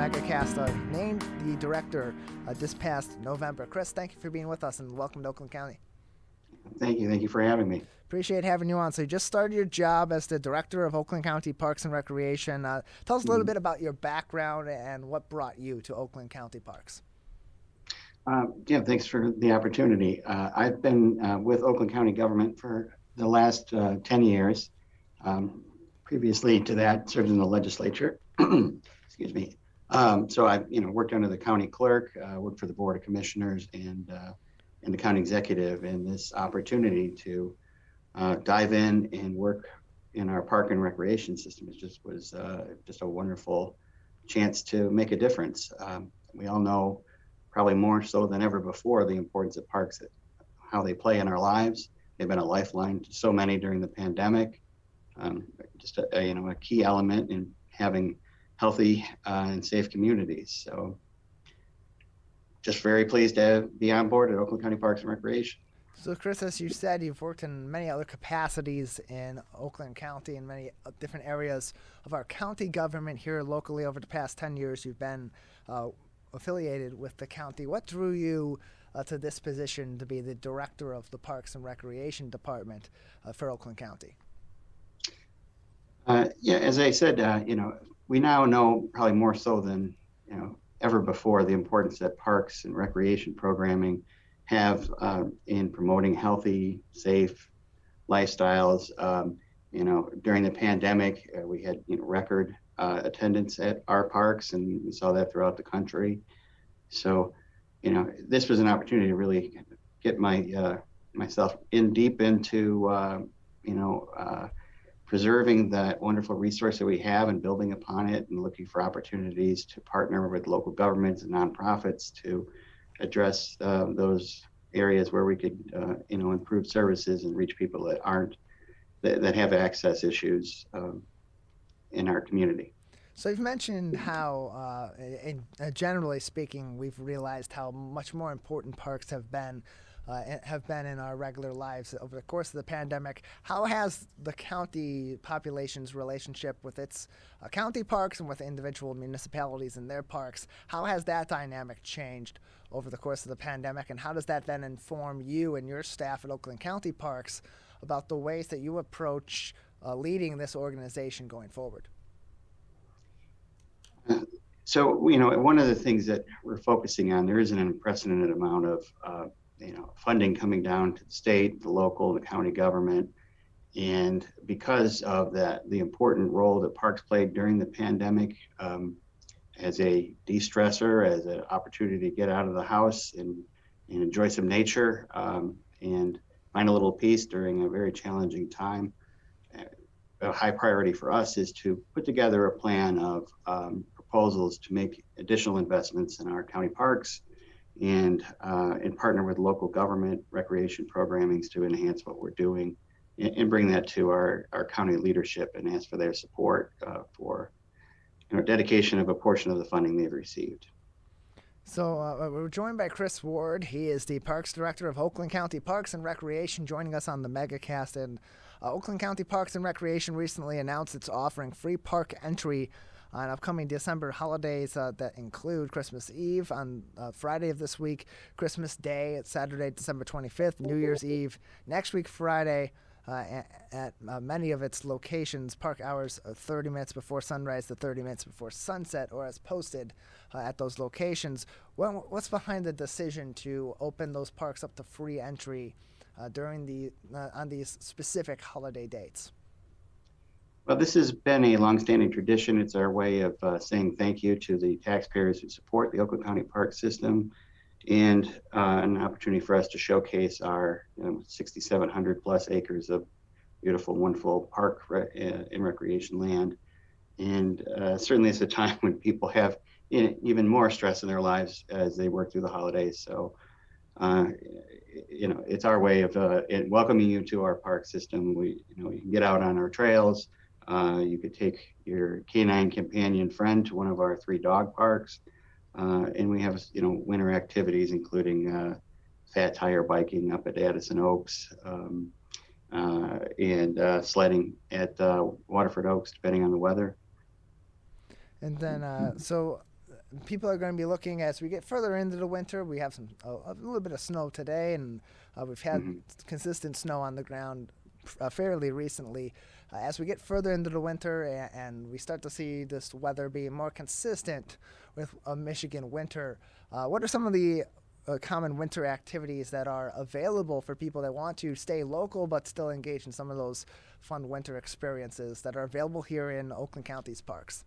Megacast, named the director this past November. Chris, thank you for being with us and welcome to Oakland County. Thank you. Thank you for having me. Appreciate having you on. So you just started your job as the director of Oakland County Parks and Recreation. Tell us a little bit about your background and what brought you to Oakland County Parks. Thanks for the opportunity. I've been with Oakland County government for the last 10 years. Previously to that, served in the legislature. Excuse me. So I, worked under the county clerk, worked for the board of commissioners and the county executive. And this opportunity to dive in and work in our park and recreation system was just a wonderful chance to make a difference. We all know, probably more so than ever before, the importance of parks, how they play in our lives. They've been a lifeline to so many during the pandemic. Just a key element in having healthy and safe communities. So just very pleased to be on board at Oakland County Parks and Recreation. So Chris, as you said, you've worked in many other capacities in Oakland County and many different areas of our county government here locally. Over the past 10 years, you've been affiliated with the county. What drew you to this position to be the director of the Parks and Recreation Department for Oakland County? As I said, we now know probably more so than ever before the importance that parks and recreation programming have in promoting healthy, safe lifestyles. During the pandemic, we had record attendance at our parks, and we saw that throughout the country. So, this was an opportunity to really get myself deep into preserving that wonderful resource that we have and building upon it, and looking for opportunities to partner with local governments and nonprofits to address those areas where we could improve services and reach people that have access issues in our community. So you've mentioned how, generally speaking, we've realized how much more important parks have been in our regular lives over the course of the pandemic. How has the county population's relationship with its county parks and with individual municipalities and their parks, how has that dynamic changed over the course of the pandemic, and how does that then inform you and your staff at Oakland County Parks about the ways that you approach leading this organization going forward? So, one of the things that we're focusing on, there is an unprecedented amount of funding coming down to the state, the local, the county government. And because of that, the important role that parks played during the pandemic as a de-stressor, as an opportunity to get out of the house and enjoy some nature and find a little peace during a very challenging time. A high priority for us is to put together a plan of proposals to make additional investments in our county parks and partner with local government recreation programming to enhance what we're doing and bring that to our county leadership and ask for their support for dedication of a portion of the funding they've received. So we're joined by Chris Ward. He is the Parks Director of Oakland County Parks and Recreation, joining us on the Megacast. And Oakland County Parks and Recreation recently announced it's offering free park entry on upcoming December holidays that include Christmas Eve on Friday of this week, Christmas Day at Saturday, December 25th, New Year's Eve next week, Friday, at many of its locations. Park hours 30 minutes before sunrise to 30 minutes before sunset, or as posted at those locations. What's behind the decision to open those parks up to free entry during on these specific holiday dates? Well, this has been a longstanding tradition. It's our way of saying thank you to the taxpayers who support the Oakland County Park system, and an opportunity for us to showcase our 6,700 plus acres of beautiful, wonderful park and recreation land. And certainly it's a time when people have even more stress in their lives as they work through the holidays. So, it's our way of welcoming you to our park system. You can get out on our trails. You could take your canine companion friend to one of our 3 dog parks. And we have, winter activities, including fat tire biking up at Addison Oaks and sledding at Waterford Oaks, depending on the weather. And then, so people are going to be looking as we get further into the winter. We have a little bit of snow today, and we've had consistent snow on the ground fairly recently. As we get further into the winter and we start to see this weather being more consistent with a Michigan winter, what are some of the common winter activities that are available for people that want to stay local but still engage in some of those fun winter experiences that are available here in Oakland County's parks?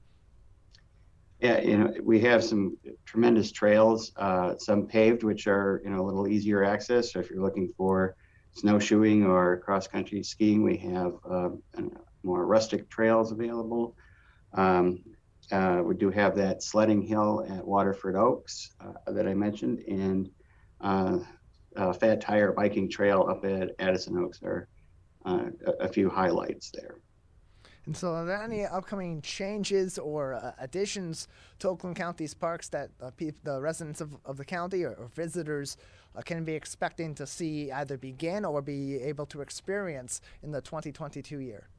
Yeah, we have some tremendous trails, some paved, which are, a little easier access. So if you're looking for snowshoeing or cross-country skiing, we have more rustic trails available. We do have that sledding hill at Waterford Oaks that I mentioned, and Fat Tire biking trail up at Addison Oaks are a few highlights there. And so are there any upcoming changes or additions to Oakland County's parks that the residents of the county or visitors can be expecting to see either begin or be able to experience in the 2022 year?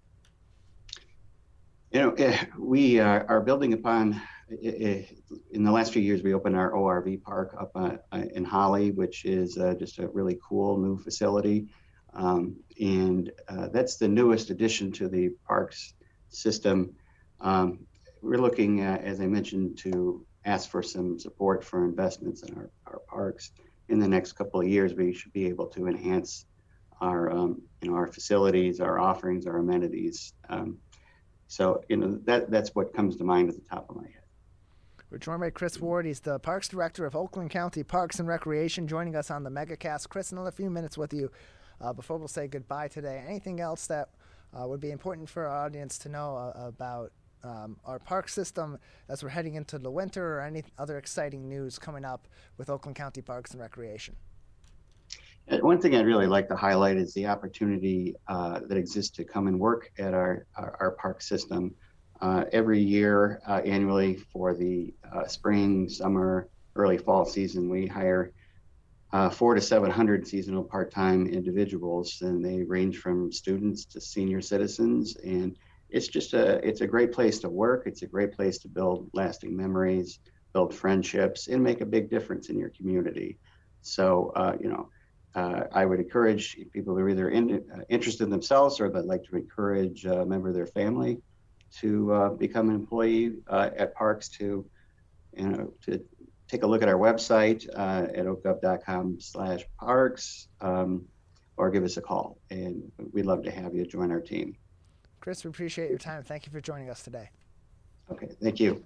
We are building upon, in the last few years, we opened our ORV park up in Holly, which is just a really cool new facility. And that's the newest addition to the parks system. We're looking at, as I mentioned, to ask for some support for investments in our parks. In the next couple of years, we should be able to enhance our facilities, our offerings, our amenities. So that's what comes to mind at the top of my head. We're joined by Chris Ward. He's the Parks Director of Oakland County Parks and Recreation, joining us on the Megacast. Chris, another few minutes with you before we'll say goodbye today. Anything else that would be important for our audience to know about our park system as we're heading into the winter, or any other exciting news coming up with Oakland County Parks and Recreation? One thing I'd really like to highlight is the opportunity that exists to come and work at our park system. Every year, annually, for the spring, summer, early fall season, we hire 400 to 700 seasonal part-time individuals, and they range from students to senior citizens. And it's a great place to work. It's a great place to build lasting memories, build friendships, and make a big difference in your community. So, I would encourage people who are either interested themselves or that like to encourage a member of their family to become an employee at Parks, to take a look at our website at oakgov.com/parks, or give us a call, and we'd love to have you join our team. Chris, we appreciate your time. Thank you for joining us today. Okay, thank you.